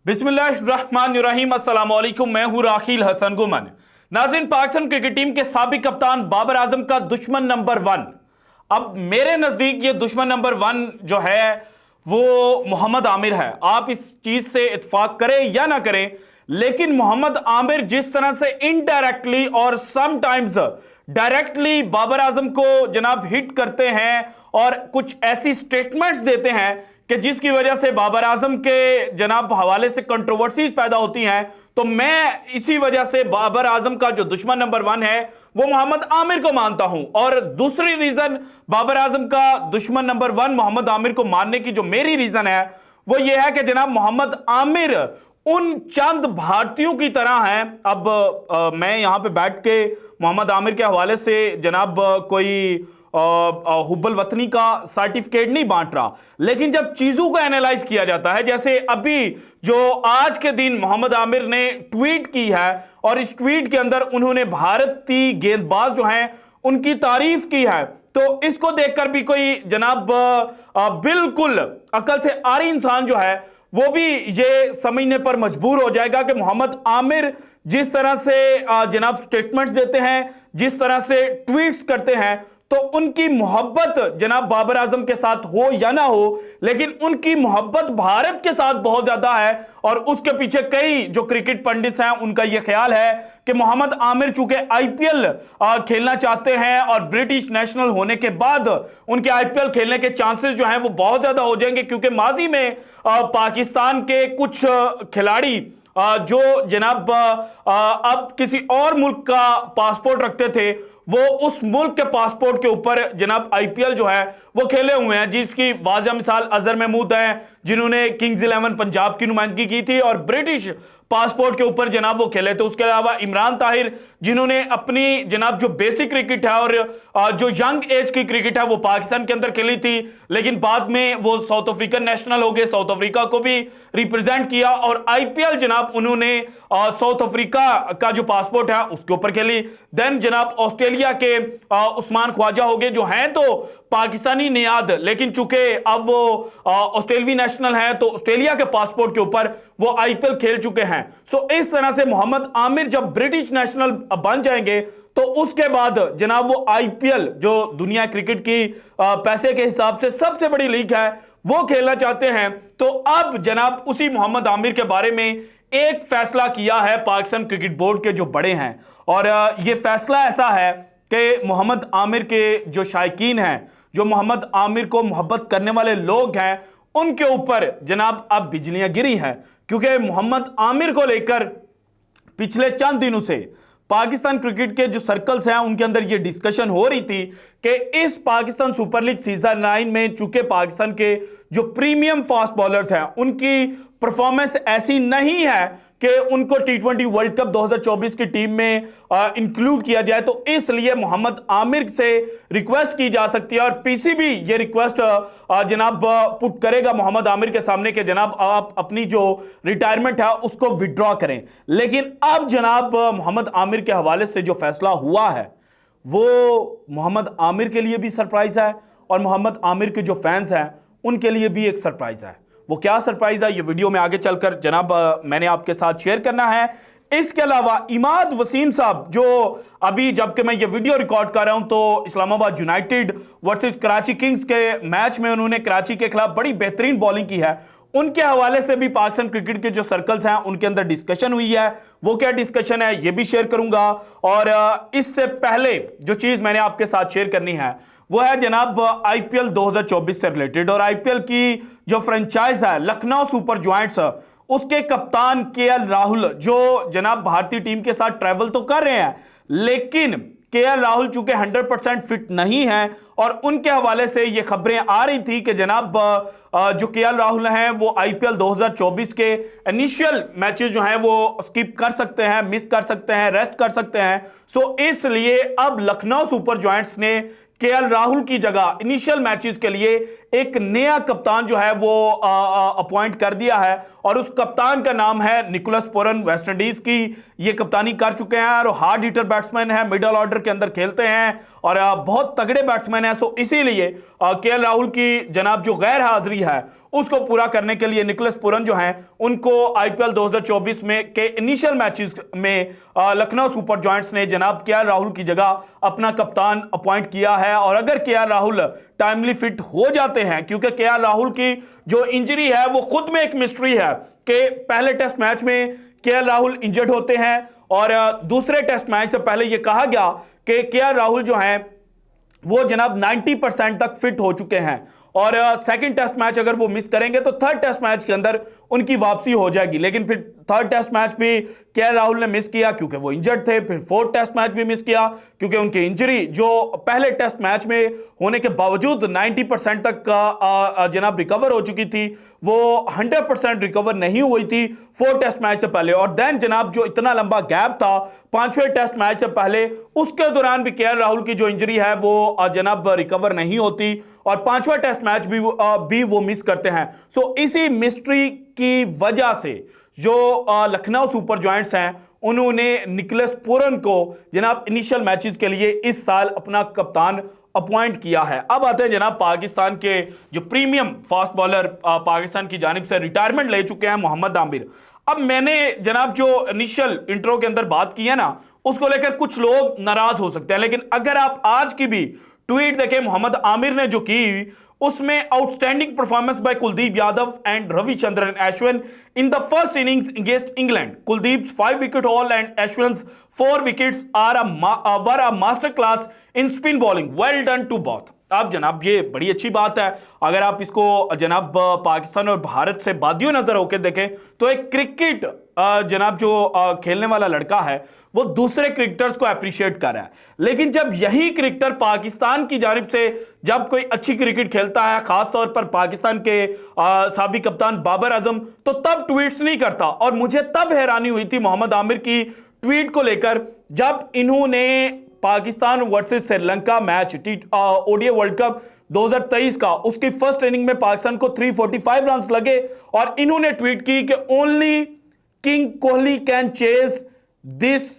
बिस्मिल्लाहिर्रहमानिर्रहीम, अस्सलाम वालेकुम। मैं हूं राखिल हसन गुमन। नाज़रीन, पाकिस्तान क्रिकेट टीम के साबिक कप्तान बाबर आजम का दुश्मन नंबर 1, अब मेरे नजदीक ये दुश्मन नंबर 1 जो है वो मोहम्मद आमिर है। आप इस चीज से इत्फाक करें या ना करें, लेकिन मोहम्मद आमिर जिस तरह से इनडायरेक्टली और समटाइम्स डायरेक्टली बाबर आजम को जनाब हिट करते हैं और कुछ ऐसी स्टेटमेंट्स देते हैं कि जिसकी वजह से बाबर आजम के जनाब हवाले से कंट्रोवर्सीज पैदा होती हैं, तो मैं इसी वजह से बाबर आजम का जो दुश्मन नंबर 1 है वो मोहम्मद आमिर को मानता हूं। और दूसरी रीजन बाबर आजम का दुश्मन नंबर 1 मोहम्मद आमिर को मानने की जो मेरी रीजन है वो ये है कि जनाब मोहम्मद आमिर उन चंद भारतीयों की तरह हैं। अब मैं यहां पे बैठ के मोहम्मद आमिर के हवाले से जनाब कोई हुब्बुल वतनी का सर्टिफिकेट नहीं बांट रहा, लेकिन जब चीजों को एनालाइज किया जाता है, जैसे अभी जो आज के दिन मोहम्मद आमिर ने ट्वीट की है और इस ट्वीट के अंदर उन्होंने भारतीय गेंदबाज जो हैं उनकी तारीफ की है, तो इसको देखकर भी कोई जनाब बिल्कुल अकल से आरी इंसान जो है वो भी ये समझने पर मजबूर हो जाएगा कि मोहम्मद आमिर जिस तरह से जनाब स्टेटमेंट्स देते हैं, जिस तरह से ट्वीट्स करते हैं, तो उनकी मोहब्बत जनाब बाबर आजम के साथ हो या ना हो, लेकिन उनकी मोहब्बत भारत के साथ बहुत ज्यादा है। और उसके पीछे कई जो क्रिकेट पंडित हैं उनका यह ख्याल है कि मोहम्मद आमिर चूंकि आईपीएल खेलना चाहते हैं और ब्रिटिश नेशनल होने के बाद उनके आईपीएल खेलने के चांसेस जो हैं वो बहुत ज्यादा हो जाएंगे, क्योंकि माजी में पाकिस्तान के कुछ खिलाड़ी जो जनाब अब किसी और मुल्क का पासपोर्ट रखते थे, वो उस मुल्क के पासपोर्ट के ऊपर जनाब आईपीएल जो है वो खेले हुए हैं, जिसकी वाज़ह मिसाल अजहर महमूद हैं जिन्होंने किंग्स 11 पंजाब की नुमाइंदगी की थी और ब्रिटिश पासपोर्ट के ऊपर जनाब वो खेले थे। उसके अलावा इमरान ताहिर जिन्होंने अपनी जनाब जो बेसिक क्रिकेट है और जो यंग एज की क्रिकेट है वो पाकिस्तान के अंदर खेली थी, लेकिन बाद में वो साउथ अफ्रीकन नेशनल हो गए, साउथ अफ्रीका को भी रिप्रेजेंट किया और आईपीएल जनाब उन्होंने साउथ अफ्रीका का जो पासपोर्ट है उसके ऊपर खेली। देन जनाब ऑस्ट्रेलिया के उस्मान ख्वाजा हो गए जो हैं तो पाकिस्तानी नियाद, लेकिन चूंकि अब वो ऑस्ट्रेलियाई नेशनल है तो ऑस्ट्रेलिया के पासपोर्ट के ऊपर वो आईपीएल खेल चुके हैं। सो इस तरह से मोहम्मद आमिर जब ब्रिटिश नेशनल बन जाएंगे तो उसके बाद जनाब वो आईपीएल जो दुनिया क्रिकेट की पैसे के हिसाब से सबसे बड़ी लीग है वो खेलना चाहते हैं। तो अब जनाब उसी मोहम्मद आमिर के बारे में एक फैसला किया है पाकिस्तान क्रिकेट बोर्ड के जो बड़े हैं, और ये फैसला ऐसा है कि मोहम्मद आमिर के जो शायकीन हैं, जो मोहम्मद आमिर को मोहब्बत करने वाले लोग हैं, उनके ऊपर जनाब अब बिजलियां गिरी हैं, क्योंकि मोहम्मद आमिर को लेकर पिछले चंद दिनों से पाकिस्तान क्रिकेट के जो सर्कल्स हैं उनके अंदर यह डिस्कशन हो रही थी कि इस पाकिस्तान सुपर लीग सीजन 9 में चूंकि पाकिस्तान के जो प्रीमियम फास्ट बॉलर्स हैं उनकी परफॉर्मेंस ऐसी नहीं है कि उनको टी20 वर्ल्ड कप 2024 की टीम में इंक्लूड किया जाए, तो इसलिए मोहम्मद आमिर से रिक्वेस्ट की जा सकती है और पीसीबी ये रिक्वेस्ट जनाब पुट करेगा मोहम्मद आमिर के सामने कि जनाब आप अपनी जो रिटायरमेंट है उसको विड्रॉ करें। लेकिन अब जनाब मोहम्मद आमिर के हवाले से जो फैसला हुआ है वो मोहम्मद आमिर के लिए भी सरप्राइज है और मोहम्मद आमिर के जो फैंस हैं उनके लिए भी एक सरप्राइज है। वो क्या सरप्राइज है ये वीडियो में आगे चलकर जनाब मैंने आपके साथ शेयर करना है। इसके अलावा इमाद वसीम साहब जो अभी जबकि मैं ये वीडियो रिकॉर्ड कर रहा हूं तो Islamabad United versus Karachi Kings के मैच में उन्होंने कराची के खिलाफ बड़ी बेहतरीन बॉलिंग की है, उनके हवाले से भी पाकिस्तान क्रिकेट के जो सर्कल्स हैं उनके अंदर डिस्कशन हुई है। वो क्या डिस्कशन है ये भी शेयर करूंगा, और इससे पहले जो चीज मैंने आपके साथ शेयर करनी है वो है जनाब आईपीएल 2024 से रिलेटेड। और आईपीएल की जो फ्रेंचाइज है लखनऊ सुपर जायंट्स, उसके कप्तान केएल राहुल जो जनाब भारतीय टीम के साथ ट्रैवल तो कर रहे हैं, लेकिन केएल राहुल चूंकि 100% फिट नहीं है और उनके हवाले से ये खबरें आ रही थी कि जनाब जो केएल राहुल हैं वो आईपीएल 2024 के इनिशियल मैचेस जो हैं वो स्किप कर सकते हैं, मिस कर सकते हैं, रेस्ट कर सकते हैं। सो इसलिए अब लखनऊ सुपर जायंट्स ने केएल राहुल की जगह इनिशियल मैचेस के लिए एक नया कप्तान जो है वो अपॉइंट कर दिया है और उस कप्तान का नाम है निकोलस पूरन। वेस्ट इंडीज की ये कप्तानी कर चुके हैं और हार्ड हिटर बैट्समैन है, मिडिल ऑर्डर के अंदर खेलते हैं और बहुत तगड़े बैट्समैन है। सो इसीलिए केएल राहुल की जनाब जो गैर हाजिरी है उसको पूरा करने के लिए निकोलस पूरन जो हैं उनको आईपीएल 2024 में के इनिशियल मैचेस में लखनऊ सुपर जायंट्स ने जनाब केएल राहुल की जगह अपना कप्तान अपॉइंट किया है। और अगर केएल राहुल टाइमली फिट हो जाते हैं, क्योंकि केएल राहुल की जो इंजरी है वो खुद में एक मिस्ट्री है कि पहले टेस्ट मैच में केएल राहुल इंजर्ड होते हैं और दूसरे टेस्ट मैच से पहले यह कहा गया कि केएल राहुल जो हैं वो जनाब 90% तक फिट हो चुके हैं और सेकंड टेस्ट मैच अगर वो मिस करेंगे तो थर्ड टेस्ट मैच के अंदर उनकी वापसी हो जाएगी। लेकिन फिर थर्ड टेस्ट मैच भी केएल राहुल ने मिस किया क्योंकि वो इंजर्ड थे। फिर फोर्थ टेस्ट मैच भी मिस किया क्योंकि उनकी इंजरी जो पहले टेस्ट मैच में होने के बावजूद 90% तक जनाब रिकवर हो चुकी थी, वो 100% रिकवर नहीं हुई थी फोर्थ टेस्ट मैच से पहले। और देन जनाब जो इतना लंबा गैप था पांचवें टेस्ट मैच से पहले, उसके दौरान भी केएल राहुल की जो इंजरी है वो जनाब रिकवर नहीं होती और पांचवा टेस्ट मैच भी वो मिस करते हैं। सो इसी मिस्ट्री की वजह से जो लखनऊ सुपर जायंट्स हैं उन्होंने निकोलस पूरन को जनाब इनिशियल मैचेस के लिए इस साल अपना कप्तान अपॉइंट किया है। अब आते हैं जनाब पाकिस्तान के जो प्रीमियम फास्ट बॉलर पाकिस्तान की जानिब से रिटायरमेंट ले चुके हैं मोहम्मद आमिर। अब मैंने जनाब जो इनिशियल इंट्रो के अंदर बात की है ना, उसको लेकर कुछ लोग नाराज हो सकते हैं, लेकिन अगर आप आज की भी ट्वीट देखें मोहम्मद आमिर ने जो की उसमें outstanding performance by Kuldeep Yadav and Ravichandran Ashwin in the first innings against England. Kuldeep's 5 wicket haul and Ashwin's 4 wickets were a master class in spin bowling. Well done to both. अब जनाब ये बड़ी अच्छी बात है। अगर आप इसको जनाब पाकिस्तान और भारत से बादियों नजर होकर देखें तो एक क्रिकेट जनाब जो खेलने वाला लड़का है वो दूसरे क्रिकेटर्स को अप्रिशिएट कर रहा है, लेकिन जब यही क्रिकेटर पाकिस्तान की जानिब से जब कोई अच्छी क्रिकेट खेलता है, खासतौर पर पाकिस्तान के साबिक कप्तान बाबर आजम, तो तब ट्वीट्स नहीं करता। और मुझे तब हैरानी हुई थी मोहम्मद आमिर की ट्वीट को लेकर जब इन्होंने Pakistan versus Sri Lanka match ODI world cup 2023 का उसकी फर्स्ट इनिंग में पाकिस्तान को 345 रन लगे और इन्होंने ट्वीट की कि only king Kohli can chase this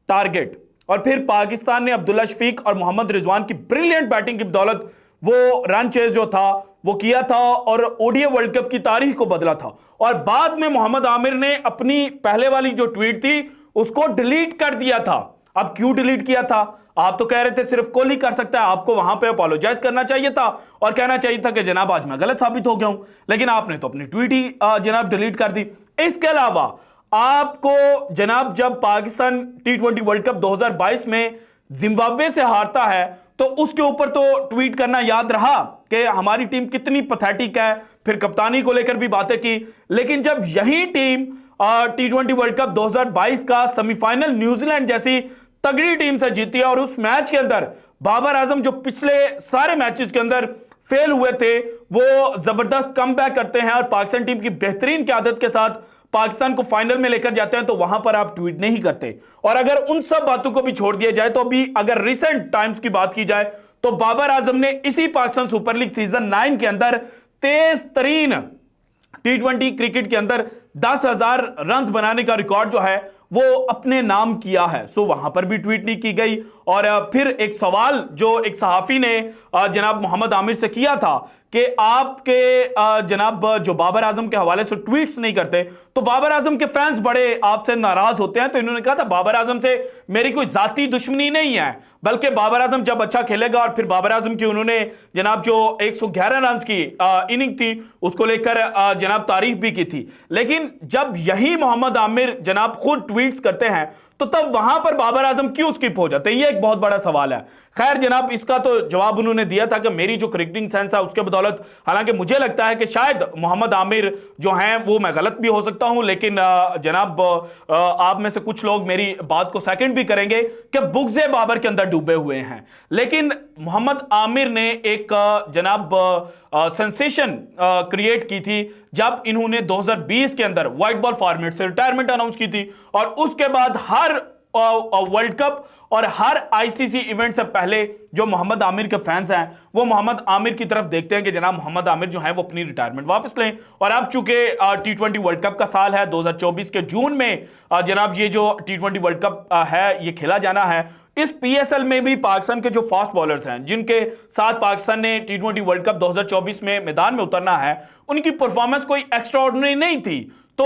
target. और फिर पाकिस्तान ने अब्दुल्ला शफीक और मोहम्मद रिजवान की ब्रिलियंट बैटिंग की बदौलत वो रन चेज जो था वो किया था और ओडीआई वर्ल्ड कप की तारीख को बदला था। और बाद में मोहम्मद आमिर ने अपनी पहले वाली जो ट्वीट थी उसको डिलीट कर दिया था। अब क्यों डिलीट किया था? आप तो कह रहे थे सिर्फ कोहली कर सकता है, आपको वहां पे अपोलोजाइज करना चाहिए था और कहना चाहिए था कि जनाब आज मैं गलत साबित हो गया हूं, लेकिन आपने तो अपनी ट्वीट ही जनाब डिलीट कर दी। इसके अलावा आपको जनाब जब पाकिस्तान T20 वर्ल्ड कप 2022 में जिम्बाब्वे से हारता है तो उसके ऊपर तो ट्वीट करना याद रहा कि हमारी टीम कितनी पैथेटिक है, फिर कप्तानी को लेकर भी बातें की। लेकिन जब यही टीम T20 वर्ल्ड कप 2022 का सेमीफाइनल न्यूजीलैंड जैसी तगड़ी टीम से जीती है और उस मैच के अंदर बाबर आजम जो पिछले सारे मैचेस के अंदर फेल हुए थे वो जबरदस्त कमबैक करते हैं और पाकिस्तान टीम की बेहतरीन क़यादत के साथ पाकिस्तान को फाइनल में लेकर जाते हैं, तो वहां पर आप ट्वीट नहीं करते। और अगर उन सब बातों को भी छोड़ दिया जाए तो अभी अगर रिसेंट टाइम्स की बात की जाए तो बाबर आजम ने इसी पाकिस्तान सुपर लीग सीजन 9 के अंदर तेज तरीन T20 क्रिकेट के अंदर 10,000 रन बनाने का रिकॉर्ड जो है वो अपने नाम किया है। सो वहां पर भी ट्वीट नहीं की गई। और फिर एक सवाल जो एक सहाफी ने जनाब मोहम्मद आमिर से किया था कि आपके जनाब जो बाबर आजम के हवाले से ट्वीट्स नहीं करते तो बाबर आजम के फैंस बड़े आपसे नाराज होते हैं, तो इन्होंने कहा था बाबर आजम से मेरी कोई जाती दुश्मनी नहीं है, बल्कि बाबर आजम जब अच्छा खेलेगा। और फिर बाबर आजम की उन्होंने जनाब जो 111 रन की इनिंग थी उसको लेकर जनाब तारीफ भी की थी। लेकिन जब यही मोहम्मद आमिर जनाब खुद ट्वीट्स करते हैं तो तब वहां पर बाबर आजम क्यों स्किप हो जाते हैं, ये एक बहुत बड़ा सवाल है। खैर जनाब इसका तो जवाब उन्होंने दिया था कि मेरी जो क्रिकेटिंग सेंस है उसके बदौलत, हालांकि मुझे लगता है कि शायद मोहम्मद आमिर जो हैं वो मैं गलत भी हो सकता हूं, लेकिन जनाब आप में से कुछ लोग मेरी बात को सेकंड भी करेंगे कि बुग़्ज़े बाबर के अंदर डूबे हुए हैं। लेकिन मोहम्मद आमिर ने एक जनाब सेंसेशन क्रिएट की थी जब इन्होंने 2020 के अंदर व्हाइट बॉल फॉर्मेट से रिटायरमेंट अनाउंस की थी और उसके बाद हर वर्ल्ड कप और हर आईसीसी इवेंट से पहले जो मोहम्मद आमिर के फैंस हैं वो मोहम्मद आमिर की तरफ देखते हैं कि जनाब मोहम्मद आमिर जो है वो अपनी रिटायरमेंट वापस लें। और अब चूंकि T20 वर्ल्ड कप का साल है, 2024 के जून में जनाब ये जो T20 वर्ल्ड कप है ये खेला जाना है। इस PSL में भी पाकिस्तान के जो फास्ट बॉलर्स हैं जिनके साथ पाकिस्तान ने T20 वर्ल्ड कप 2024 में मैदान में उतरना है, उनकी परफॉर्मेंस कोई एक्स्ट्राऑर्डिनरी नहीं थी। तो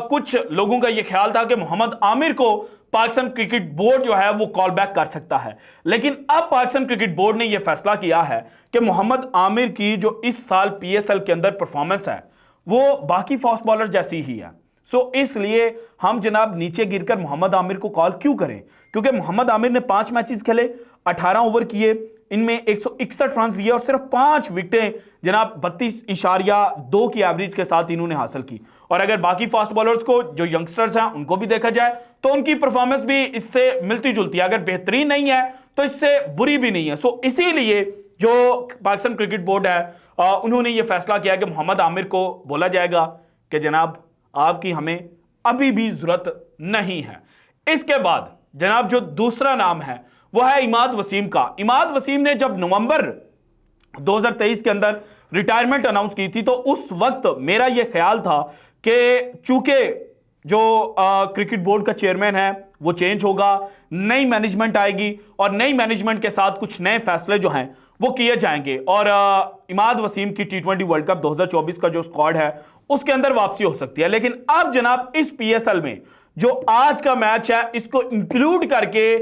कुछ लोगों का यह ख्याल था कि मोहम्मद आमिर को पाकिस्तान क्रिकेट बोर्ड जो है वो कॉल बैक कर सकता है, लेकिन अब पाकिस्तान क्रिकेट बोर्ड ने यह फैसला किया है कि मोहम्मद आमिर की जो इस साल PSL के अंदर परफॉर्मेंस है वो बाकी फास्ट बॉलर जैसी ही है। सो इसलिए हम जनाब नीचे गिरकर मोहम्मद आमिर को कॉल क्यों करें, क्योंकि मोहम्मद आमिर ने 5 मैचेस खेले, 18 ओवर किए, इनमें 161 रन दिए और सिर्फ 5 विकेटें जनाब 32.2 की एवरेज के साथ इन्होंने हासिल की। और अगर बाकी फास्ट बॉलर्स को जो यंगस्टर्स हैं उनको भी देखा जाए तो उनकी परफॉर्मेंस भी इससे मिलती जुलती है, अगर बेहतरीन नहीं है तो इससे बुरी भी नहीं है। सो इसीलिए जो पाकिस्तान क्रिकेट बोर्ड है उन्होंने ये फैसला किया कि मोहम्मद आमिर को बोला जाएगा कि जनाब आपकी हमें अभी भी जरूरत नहीं है। इसके बाद जनाब जो दूसरा नाम है वो है इमाद वसीम का। इमाद वसीम ने जब नवंबर 2023 के अंदर रिटायरमेंट अनाउंस की थी तो उस वक्त मेरा यह ख्याल था कि चूंकि जो क्रिकेट बोर्ड का चेयरमैन है वो चेंज होगा, नई मैनेजमेंट आएगी और नई मैनेजमेंट के साथ कुछ नए फैसले जो हैं वो किए जाएंगे और इमाद वसीम की T20 वर्ल्ड कप 2024 का जो स्क्वाड है उसके अंदर वापसी हो सकती है। लेकिन अब जनाब इस PSL में जो आज का मैच है इसको इंक्लूड करके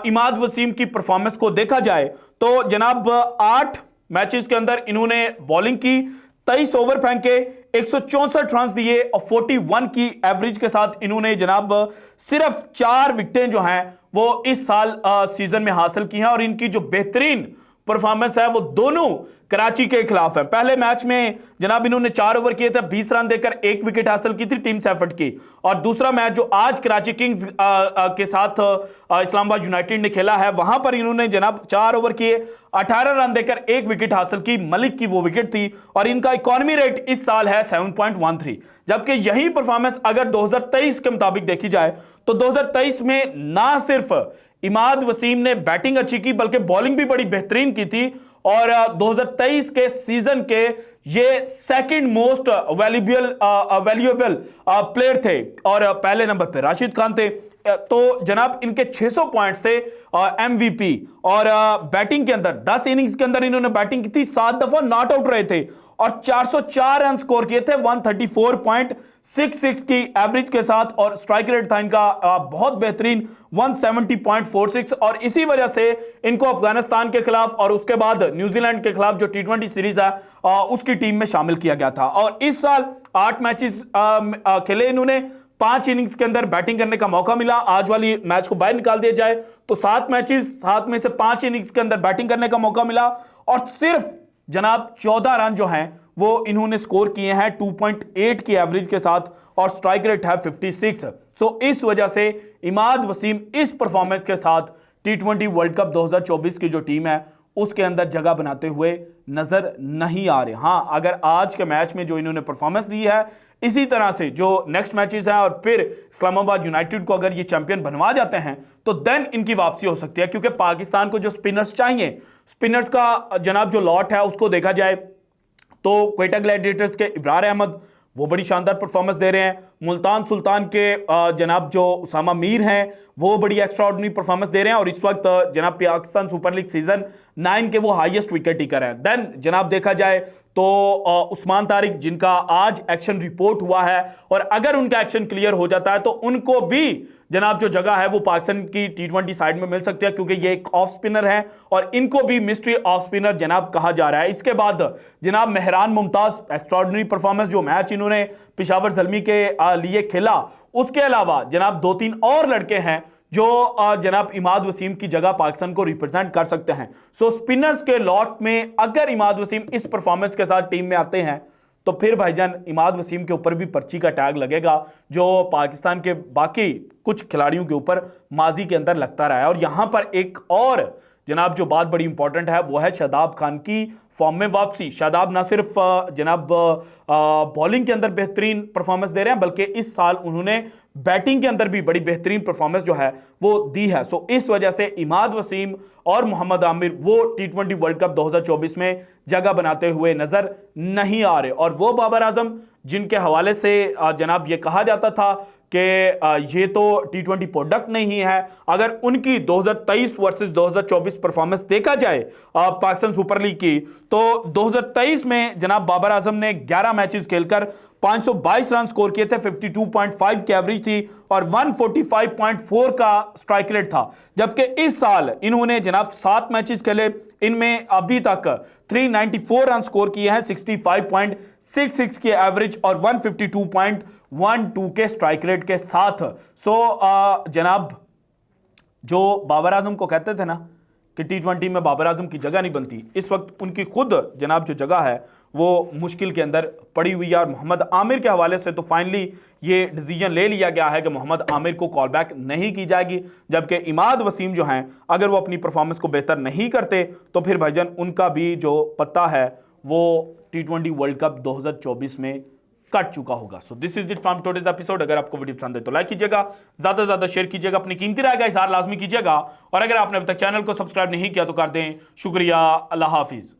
इमाद वसीम की परफॉर्मेंस को देखा जाए तो जनाब 8 मैचेस के अंदर इन्होंने बॉलिंग की, 23 ओवर फेंके, 164 रन दिए और 41 की एवरेज के साथ इन्होंने जनाब सिर्फ 4 विकेटें जो हैं वो इस साल सीजन में हासिल की हैं। और इनकी जो बेहतरीन परफॉर्मेंस है वो दोनों कराची के खिलाफ है। पहले मैच में जनाब इन्होंने 4 ओवर किए थे, 20 रन देकर 1 विकेट हासिल की थी टीम सेफर्ट की। और दूसरा मैच जो आज कराची किंग्स के साथ इस्लामाबाद यूनाइटेड ने खेला है वहां पर इन्होंने जनाब 4 ओवर किए, 18 रन देकर 1 विकेट हासिल की, मलिक की वो विकेट थी और इनका इकोनॉमी रेट इस साल है 7.13। जबकि यही परफॉर्मेंस अगर 2023 के मुताबिक देखी जाए तो 2023 में ना सिर्फ इमाद वसीम ने बैटिंग अच्छी की बल्कि बॉलिंग भी बड़ी बेहतरीन की थी और 2023 के सीजन के ये सेकंड मोस्ट वैल्यूएबल प्लेयर थे और पहले नंबर पे राशिद खान थे। तो जनाब इनके 600 पॉइंट्स थे MVP और बैटिंग के अंदर 10 इनिंग्स के अंदर इन्होंने बैटिंग की थी, 7 दफा नॉट आउट रहे थे और 404 रन स्कोर किए थे 134.66 की एवरेज के साथ और स्ट्राइक रेट था इनका बहुत बेहतरीन 170.46 और इसी वजह से इनको अफगानिस्तान के खिलाफ और उसके बाद न्यूजीलैंड के खिलाफ जो T20 सीरीज है उसकी टीम में शामिल किया गया था। और इस साल 8 मैचेस खेले इन्होंने, 5 इनिंग्स के अंदर बैटिंग करने का मौका मिला। आज वाली मैच को बाहर निकाल दिया जाए तो 7 मैचेस, 7 में से 5 इनिंग्स के अंदर बैटिंग करने का मौका मिला और सिर्फ जनाब 14 रन जो हैं वो इन्होंने स्कोर किए हैं 2.8 की एवरेज के साथ और स्ट्राइक रेट है 56। सो इस वजह से इमाद वसीम इस परफॉर्मेंस के साथ T20 वर्ल्ड कप 2024 की जो टीम है उसके अंदर जगह बनाते हुए नजर नहीं आ रहे। हां, अगर आज के मैच में जो इन्होंने परफॉर्मेंस दी है इसी तरह से जो नेक्स्ट मैचेस हैं और फिर इस्लामाबाद यूनाइटेड को अगर ये चैंपियन बनवा जाते हैं तो देन इनकी वापसी हो सकती है, क्योंकि पाकिस्तान को जो स्पिनर्स चाहिए, स्पिनर्स का जनाब जो लॉट है उसको देखा जाए तो क्वेटा ग्लैडिएटर्स के इब्रार अहमद वो बड़ी शानदार परफॉर्मेंस दे रहे हैं, मुल्तान सुल्तान के जनाब जो उसामा मीर हैं वो बड़ी एक्स्ट्राऑर्डिनरी परफॉर्मेंस दे रहे हैं और इस वक्त जनाब पाकिस्तान सुपर लीग सीजन 9 के वो हाईएस्ट विकेट टेकर हैं। देन जनाब देखा जाए तो उस्मान तारिक जिनका आज एक्शन रिपोर्ट हुआ है और अगर उनका एक्शन क्लियर हो जाता है तो उनको भी जनाब जो जगह है वो पाकिस्तान की T20 साइड में मिल सकती है, क्योंकि ये एक ऑफ स्पिनर है और इनको भी मिस्ट्री ऑफ स्पिनर जनाब कहा जा रहा है। इसके बाद जनाब मेहरान मुमताज एक्स्ट्राऑर्डिनरी परफॉर्मेंस, जो मैच इन्होंने पेशावर ज़ल्मी के लिए खेला, उसके अलावा जनाब 2-3 और लड़के हैं जो जनाब इमाद वसीम की जगह पाकिस्तान को रिप्रेजेंट कर सकते हैं। सो स्पिनर्स के लॉट में अगर इमाद वसीम इस परफॉर्मेंस के साथ टीम में आते हैं तो फिर भाईजान इमाद वसीम के ऊपर भी पर्ची का टैग लगेगा जो पाकिस्तान के बाकी कुछ खिलाड़ियों के ऊपर माजी के अंदर लगता रहा है। और यहां पर एक और जनाब जो बात बड़ी इंपॉर्टेंट है वो है शादाब खान की फॉर्म में वापसी। शादाब ना सिर्फ जनाब बॉलिंग के अंदर बेहतरीन परफॉर्मेंस दे रहे हैं, बल्कि इस साल उन्होंने बैटिंग के अंदर भी बड़ी बेहतरीन परफॉर्मेंस जो है वो दी है। सो इस वजह से इमाद वसीम और मोहम्मद आमिर वो T20 वर्ल्ड कप 2024 में जगह बनाते हुए नजर नहीं आ रहे। और वो बाबर आजम जिनके हवाले से जनाब ये कहा जाता था कि ये तो T20 प्रोडक्ट नहीं है, अगर उनकी 2023 वर्सेस 2024 परफॉर्मेंस देखा जाए पाकिस्तान सुपर लीग की, तो 2023 में जनाब बाबर आजम ने 11 मैचेस खेलकर 522 रन स्कोर किए थे, 52.5 की एवरेज थी और 145.4 का स्ट्राइक रेट था। जबकि इस साल इन्होंने जनाब 7 मैचेस खेले, इनमें अभी तक 394 रन स्कोर किए हैं, 65.66 की एवरेज और 152.12 के स्ट्राइक रेट के साथ। सो जनाब जो बाबर आजम को कहते थे ना कि T20 में बाबर आजम की जगह नहीं बनती, इस वक्त उनकी खुद जनाब जो जगह है वो मुश्किल के अंदर पड़ी हुई है। और मोहम्मद आमिर के हवाले से तो फाइनली ये डिसीजन ले लिया गया है कि मोहम्मद आमिर को कॉल बैक नहीं की जाएगी, जबकि इमाद वसीम जो हैं अगर वो अपनी परफॉर्मेंस को बेहतर नहीं करते तो फिर भाईजान उनका भी जो पत्ता है वो T20 वर्ल्ड कप 2024 में कट चुका होगा। So this is it from today's episode. अगर आपको वीडियो पसंद है तो लाइक कीजिएगा, ज्यादा से ज्यादा शेयर कीजिएगा, अपनी कीमती राय का इजहार लाजमी कीजिएगा और अगर आपने अभी तक चैनल को सब्सक्राइब नहीं किया तो कर दें। शुक्रिया, अल्लाह हाफिज।